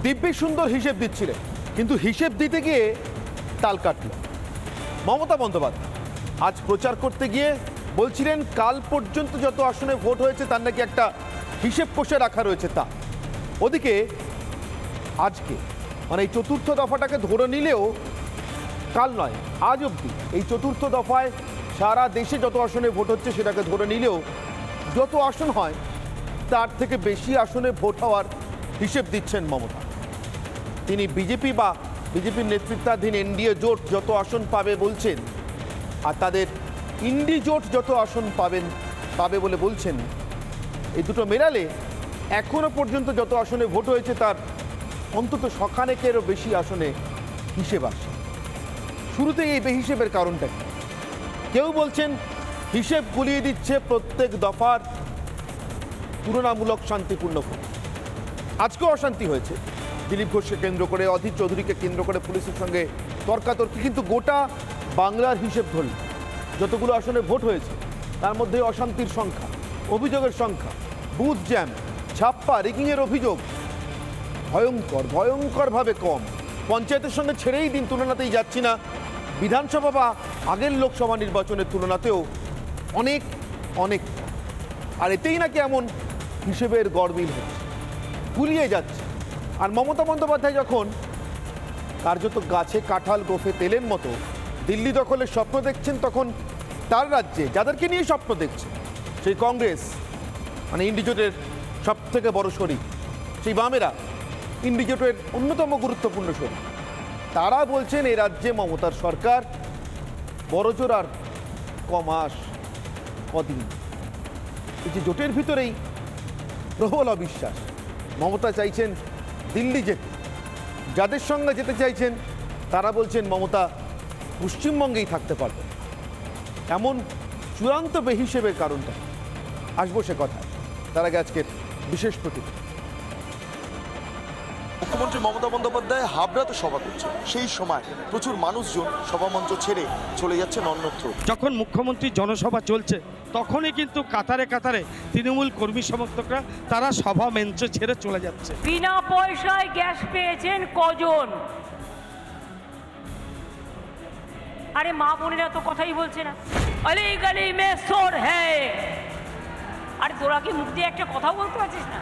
দিব্যি সুন্দর হিসেব দিচ্ছিলেন, কিন্তু হিসেব দিতে গিয়ে তাল কাটল। মমতা বন্দ্যোপাধ্যায় আজ প্রচার করতে গিয়ে বলছিলেন কাল পর্যন্ত যত আসনে ভোট হয়েছে তার নাকি একটা হিসেব কষে রাখা রয়েছে। তা ওদিকে আজকে মানে এই চতুর্থ দফাটাকে ধরে নিলেও কাল নয় আজ অবধি এই চতুর্থ দফায় সারা দেশে যত আসনে ভোট হচ্ছে সেটাকে ধরে নিলেও যত আসন হয় তার থেকে বেশি আসনে ভোট হওয়ার হিসেব দিচ্ছেন মমতা। তিনি বিজেপি বা বিজেপির নেতৃত্বাধীন এনডিএ জোট যত আসন পাবে বলছেন, আর তাদের ইন্ডি জোট যত আসন পাবে বলে বলছেন, এই দুটো মেলালে এখনো পর্যন্ত যত আসনে ভোট হয়েছে তার অন্তত শখানেকেরও বেশি আসনে হিসেব আসে। শুরুতেই এই বেহিসেবের কারণটা কি? কেউ বলছেন হিসেব গুলিয়ে দিচ্ছে প্রত্যেক দফার তুলনামূলক শান্তিপূর্ণ ভোট। আজকেও অশান্তি হয়েছে দিলীপ ঘোষকে কেন্দ্র করে, অধীর চৌধুরীকে কেন্দ্র করে পুলিশের সঙ্গে তর্কাতর্কি, কিন্তু গোটা বাংলার হিসেব ধরলে যতগুলো আসনে ভোট হয়েছে তার মধ্যে অশান্তির সংখ্যা, অভিযোগের সংখ্যা, বুথ জ্যাম, ছাপ্পা, রিগিংয়ের অভিযোগ ভয়ঙ্করভাবে কম। পঞ্চায়েতের সঙ্গে ছেড়েই দিন, তুলনাতেই যাচ্ছি না, বিধানসভা বা আগের লোকসভা নির্বাচনের তুলনাতেও অনেক অনেক। আর এতেই নাকি এমন হিসেবের গড়মিল হচ্ছে, গুলিয়ে যাচ্ছে। আর মমতা বন্দ্যোপাধ্যায় যখন কার্যত গাছে কাঁঠাল গোফে তেলের মতো দিল্লি দখলের স্বপ্ন দেখছেন, তখন তার রাজ্যে যাদেরকে নিয়ে স্বপ্ন দেখছে সেই কংগ্রেস মানে ইন্ডিজোটের সব থেকে বড় শরিক, সেই বামেরা ইন্ডিজোটের অন্যতম গুরুত্বপূর্ণ শরিক, তারা বলছেন এই রাজ্যে মমতার সরকার বড়জোর আর কমাস কদিন। এই যে জোটের ভিতরেই প্রবল অবিশ্বাস। মমতা চাইছেন দিল্লি যেতে, যাদের সঙ্গে যেতে চাইছেন তারা বলছেন মমতা পশ্চিমবঙ্গেই থাকতে পারবে। এমন চূড়ান্ত বেহিসেবের কারণটা আসবো সে কথা। তার আগে আজকের বিশেষ প্রতিবেদন। মুখ্যমন্ত্রী মমতা বন্দ্যোপাধ্যায় হাবড়াতে সভা করছেন, সেই সময় প্রচুর মানুষজন সভামঞ্চ ছেড়ে চলে যাচ্ছেন অন্যত্র। যখন মুখ্যমন্ত্রীর জনসভা চলছে তখনই কিন্তু কাতারে কাতারে তৃণমূল কর্মী সমর্থকরা তারা সভা মঞ্চ ছেড়ে চলে যাচ্ছে। বিনা পয়সায় গ্যাস পেয়েছেন কজন? আরে মা বোনেরা তো কথাই বলছে না, অলি গলি মে সোর হ্যায়। আরে তোরা কি মুখ দিয়ে একটা কথা বলতে পারছিস না?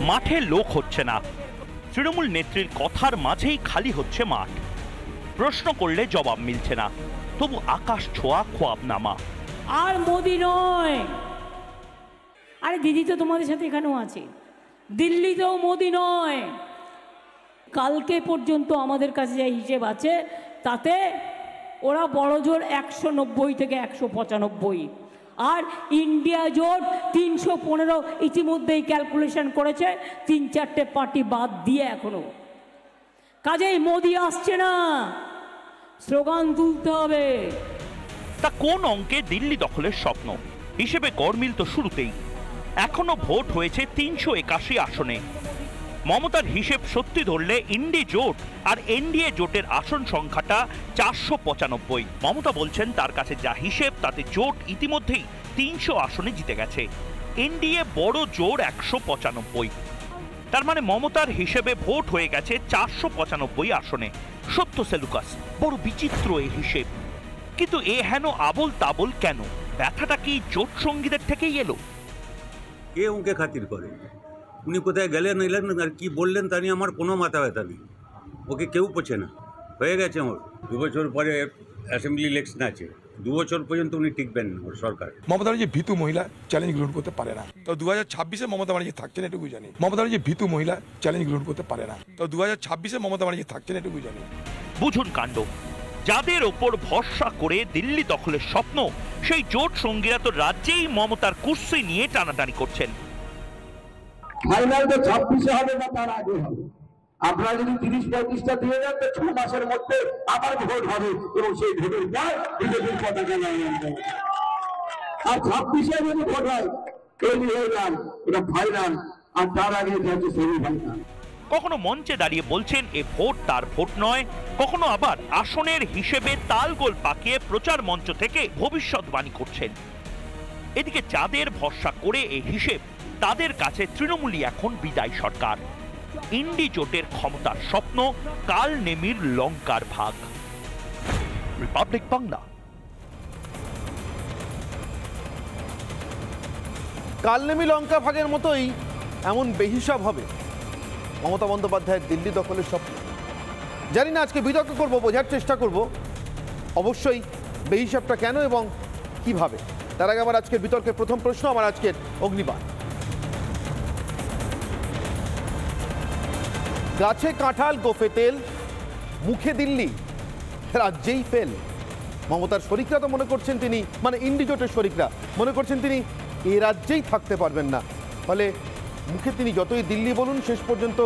মাঠে লোক হচ্ছে না, তৃণমূল নেত্রীর কথার মাঝেই খালি হচ্ছে মাঠ। প্রশ্ন করলে জবাব মিলছে না, তবু আকাশ ছোঁয়া খোয়াবনামা। আর মোদি নয়, আরে দিদি তো তোমাদের সাথে এখানেও আছে, দিল্লিতেও মোদি নয়। কালকে পর্যন্ত আমাদের কাছে যে হিসেব আছে তাতে ওরা বড়জোর 190 থেকে 195, আর ইন্ডিয়া জোট 315 ইতিমধ্যেই ক্যালকুলেশন করেছে, 3-4টে পার্টি বাদ দিয়ে। এখনো কাজেই মোদি আসছে না, স্লোগান তুলতে হবে। তা কোন অঙ্কে দিল্লি দখলের স্বপ্ন? হিসেবে গড়মিল তো শুরুতেই। এখনো ভোট হয়েছে 381 আসনে। মমতার হিসেব সত্যি ধরলে ইন্ডি জোট আর এনডিএ জোটের আসন সংখ্যাটা 495। মমতা বলছেন তার কাছে যা হিসেব তাতে জোট ইতিমধ্যেই 300 আসনে জিতে গেছে, এনডিএ বড় জোর 195। তার মানে মমতার হিসেবে ভোট হয়ে গেছে 495 আসনে। সত্য সেলুকাস, বড় বিচিত্র এই হিসেব। কিন্তু এ হেন আবল তাবল কেন? ব্যথাটা কি জোট সঙ্গীদের থেকেই এলো? কে ওকে খাতির করে? উনি কোথায় গেলেন এলেন আর কি বললেন তা নিয়ে আমার কোনো মাথা ব্যথা নেই। ওকে কেউ পোছে না, হয়ে গেছে ওর। 2 বছর পরে অ্যাসেম্বলি ইলেকশন আছে, 2 বছর পর্যন্ত উনি টিকবেন ওর সরকার। মমতা ব্যানার্জি ভীতু মহিলা চ্যালেঞ্জ গ্রহণ করতে পারে না, তো 2026-এ মমতা ব্যানার্জি থাকছেন এটুকু জানি। মমতা ব্যানার্জি ভীতু মহিলা চ্যালেঞ্জ গ্রহণ করতে পারে না, তো 2026-এ মমতা ব্যানার্জি থাকছেন এটুকু জানি। বুঝুন কাণ্ড। যাদের ওপর ভরসা করে দিল্লি দখলের স্বপ্ন, সেই জোট সঙ্গীরা তো রাজ্যেই মমতার কুর্সি নিয়ে টানাটানি করছেন। ফাইনাল তো 26-এ হবে না, তার আগে হবে। আপনারা যদি 30-35টা দিয়ে দেন তো 6 মাসের মধ্যে আবার ভোট হবে, এবং সেই ভোটের পর বিজেপির পতাকা নামিয়ে দেবে। আর 26-এ যদি ভোট হয় তৈরি হয়ে যান, এটা ফাইনাল, আর তার আগে হচ্ছে সেমিফাইনাল। কখনো মঞ্চে দাঁড়িয়ে বলছেন এ ভোট তার ভোট নয়, কখনো আবার আসনের হিসেবে তালগোল পাকিয়ে প্রচার মঞ্চ থেকে ভবিষ্যৎবাণী করছেন। এদিকে যাদের ভরসা করে এই হিসেব, তাদের কাছে তৃণমূলই এখন বিদায় সরকার। ইন্ডি জোটের ক্ষমতার স্বপ্ন, কাল নেমির লঙ্কার ভাগ। রিপাবলিক বাংলা। কালনেমি লঙ্কা ভাগের মতোই এমন বেহিসাব হবে মমতা বন্দ্যোপাধ্যায়ের দিল্লি দখলের স্বপ্ন। জানি না, আজকে বিতর্ক করব, বোঝার চেষ্টা করব অবশ্যই বেহিসাবটা কেন এবং কিভাবে। তার আগে আমার আজকের বিতর্কের প্রথম প্রশ্ন, আমার আজকের অগ্নিবাণ। গাছে কাঁঠাল, গোফে তেল, মুখে দিল্লি, রাজ্যেই ফেল। মমতার শরিকরা তো মনে করছেন তিনি, মানে ইন্ডি জোটের শরিকরা মনে করছেন তিনি এ রাজ্যেই থাকতে পারবেন না। ফলে মুখে তিনি যতই দিল্লি বলুন, শেষ পর্যন্ত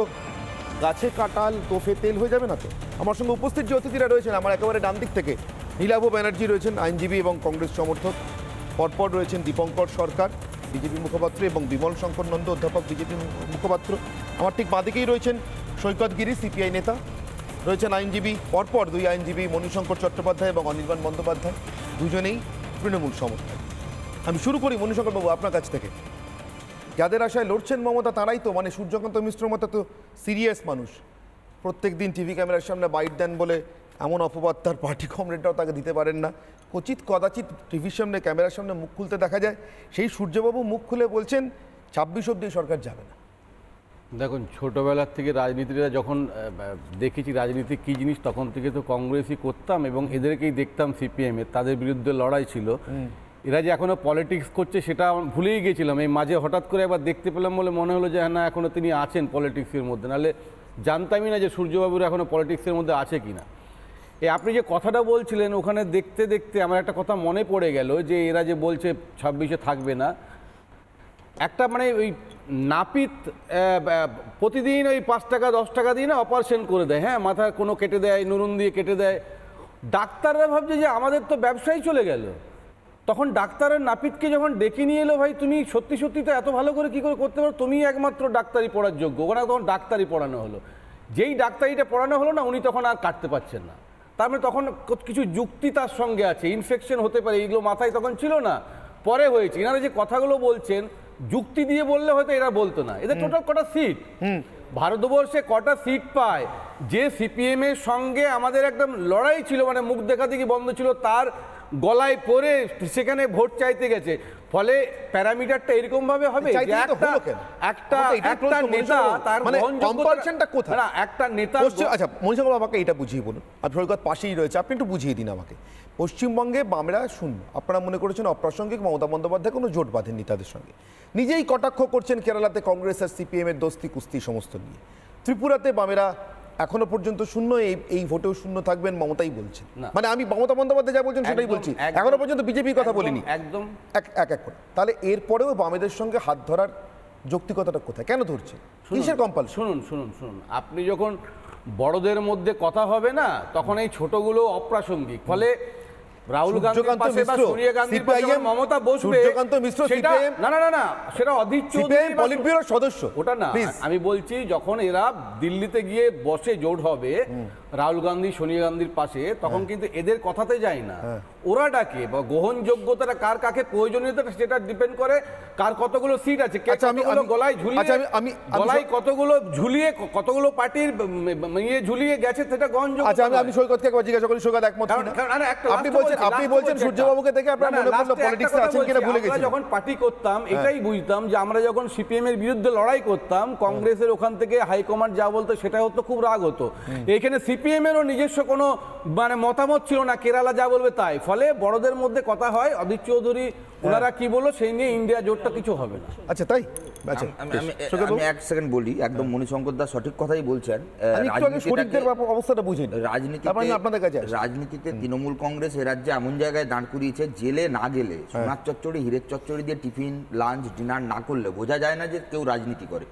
গাছে কাঁঠাল গোফে তেল হয়ে যাবে না তো। আমার সঙ্গে উপস্থিত যে অতিথিরা রয়েছেন, আমার একেবারে ডান দিক থেকে নীলাভ ব্যানার্জি রয়েছেন, আইনজীবী এবং কংগ্রেস সমর্থক। পরপর রয়েছেন দীপঙ্কর সরকার, বিজেপি মুখপাত্র, এবং বিমল শঙ্কর নন্দ, অধ্যাপক, বিজেপি মুখপাত্র। আমার ঠিক বাঁদিকেই রয়েছেন সৈকত গিরি, সিপিআই নেতা। রয়েছেন আইনজীবী, পরপর দুই আইনজীবী, মণিশঙ্কর চট্টোপাধ্যায় এবং অনির্বাণ বন্দ্যোপাধ্যায়, দুজনেই তৃণমূল সমর্থক। আমি শুরু করি মণিশঙ্কর বাবু আপনার কাছ থেকে। যাদের আশায় লড়ছেন মমতা, তারাই তো, মানে সূর্যকান্ত মিশ্র মতো তো সিরিয়াস মানুষ, প্রত্যেক দিন টিভি ক্যামেরার সামনে বাইট দেন বলে এমন অপবাদ তার পার্টি কমরেডরাও তাকে দিতে পারেন না। কচিত কদাচিৎ টিভির সামনে, ক্যামেরার সামনে মুখ খুলতে দেখা যায়। সেই সূর্যবাবু মুখ খুলে বলছেন 26 অব্দি সরকার যাবে না। দেখুন, ছোটোবেলার থেকে রাজনীতিটা যখন দেখেছি রাজনীতি কী জিনিস, তখন থেকে তো কংগ্রেসই করতাম এবং এদেরকেই দেখতাম সিপিএমের, তাদের বিরুদ্ধে লড়াই ছিল। এরা যে এখনও পলিটিক্স করছে সেটা ভুলেই গেছিলাম। এই মাঝে হঠাৎ করে একবার দেখতে পেলাম বলে মনে হলো যে হ্যাঁ, না, এখনও তিনি আছেন পলিটিক্সের মধ্যে, নাহলে জানতামই না যে সূর্যবাবুর এখনও পলিটিক্সের মধ্যে আছে কি না। আপনি যে কথাটা বলছিলেন, ওখানে দেখতে দেখতে আমার একটা কথা মনে পড়ে গেল যে এরা যে বলছে 26-এ থাকবে না, একটা মানে ওই নাপিত প্রতিদিন ওই 5 টাকা 10 টাকা দিয়ে না অপারেশন করে দেয়, হ্যাঁ, মাথার কোনো কেটে দেয়, নুরুন দিয়ে কেটে দেয়। ডাক্তাররা ভাবছে যে আমাদের তো ব্যবসাই চলে গেল। তখন ডাক্তারের নাপিতকে যখন ডেকে নিয়ে এলো, ভাই তুমি সত্যি সত্যি তো এত ভালো করে কী করে করতে পারো, তুমি একমাত্র ডাক্তারি পড়ার যোগ্য। ওখানে তখন ডাক্তারি পড়ানো হলো। যেই ডাক্তারিটা পড়ানো হলো না, উনি তখন আর কাটতে পারছেন না। তার মানে তখন কিছু যুক্তি তার সঙ্গে আছে, ইনফেকশন হতে পারে, এইগুলো মাথায় তখন ছিল না, পরে হয়েছে। এনারা যে কথাগুলো বলছেন যুক্তি দিয়ে বললে হয়তো এরা বলতো না। এদের টোটাল কটা সিট ভারতবর্ষে, কটা সিট পায়? যে সিপিএম এর সঙ্গে আমাদের একদম লড়াই ছিল, মানে মুখ দেখা দেখি বন্ধ ছিল, তার গলায় পড়ে সেখানে ভোট চাইতে গেছে। ফলে প্যারামিটারটা এরকম ভাবে হবে যে একটা নেতা তার কম্পারিজনটা কোথায়, না একটা নেতা। আচ্ছা মণিশঙ্কর আমাকে এটা বুঝিয়ে বলুন, আর সরকার পাশেই রয়েছে, আপনি একটু বুঝিয়ে দিন আমাকে। পশ্চিমবঙ্গে বামেরা শূন্য, আপনারা মনে করেছেন অপ্রাসঙ্গিক, মমতা বন্দ্যোপাধ্যায় কোনো জোট বাঁধেননি তাদের সঙ্গে, নিজেই কটাক্ষ করছেন কেরালাতে কংগ্রেস আর সিপিএম এর দোস্তি কুস্তি সমস্ত নিয়ে। ত্রিপুরাতে বামেরা এখনো পর্যন্ত শূন্য, এই ভোটেও শূন্য থাকবেন মমতাই বলছেন। মানে আমি মমতা বন্দ্যোপাধ্যায় যা বলছেন সেটাই বলছি, এখনো পর্যন্ত বিজেপির কথা বলিনি একদম এক এক করে। তাহলে এরপরেও বামেদের সঙ্গে হাত ধরার যৌক্তিকতাটা কোথায়, কেন ধরছে, কিসের কম্পাল? শুনুন শুনুন শুনুন, আপনি যখন বড়দের মধ্যে কথা হবে না, তখন এই ছোটগুলো অপ্রাসঙ্গিক। ফলে রাহুল গান্ধীর পাশে বা সোনিয়া গান্ধীর পাশে মমতা বসবে, না না না না, সেটা অধীর চৌধুরী পলিট ব্যুরোর সদস্য, ওটা না। আমি বলছি যখন এরা দিল্লিতে গিয়ে বসে জোট হবে রাহুল গান্ধী সোনিয়া গান্ধীর পাশে, তখন কিন্তু এদের কথাতে যায় না, ওরা ডাকে। বা গ্রহণযোগ্যতাটা কার কাকে প্রয়োজনীয়তা সেটা ডিপেন্ড করে কার কতগুলো সিট আছে, গলায় ঝুলিয়ে গলায় কতগুলো ঝুলিয়ে কতগুলো পার্টির ইয়ে ঝুলিয়ে গেছে, সেটা গ্রহণযোগ্য। আচ্ছা আমি সৈকতকে একবার জিজ্ঞাসা করি, সৈকত একমত কিনা? আপনি বলছেন সূর্যবাবুকে দেখে আপনার মনে পড়লো পলিটিক্সে আছেন কিনা ভুলে গেছি। যখন পার্টি করতাম এটাই বুঝতাম যে আমরা যখন সিপিএম এর বিরুদ্ধে লড়াই করতাম, কংগ্রেসের ওখান থেকে হাইকমান্ড যা বলতো সেটা হতো, খুব রাগ হতো। এখানে সিপিএম এরও নিজস্ব কোনো মানে মতামত ছিল না, কেরালা যা বলবে তাই। ফলে বড়দের মধ্যে কথা হয়, অধীর চৌধুরী ওনারা কি বললো সেই নিয়ে ইন্ডিয়া জোটটা কিছু হবে না। আচ্ছা তাই আমি এক সেকেন্ড বলি, একদম মণিশঙ্কর দা সঠিক কথাই বলছেন। রাজনীতিতে তৃণমূল কংগ্রেস এ রাজ্যে এমন জায়গায় দাঁড় করিয়েছে, জেলে না গেলে সোনার চচ্চড়ি হীরের চচ্চড়ি দিয়ে টিফিন লাঞ্চ ডিনার না করলে বোঝা যায় না যে কেউ রাজনীতি করে।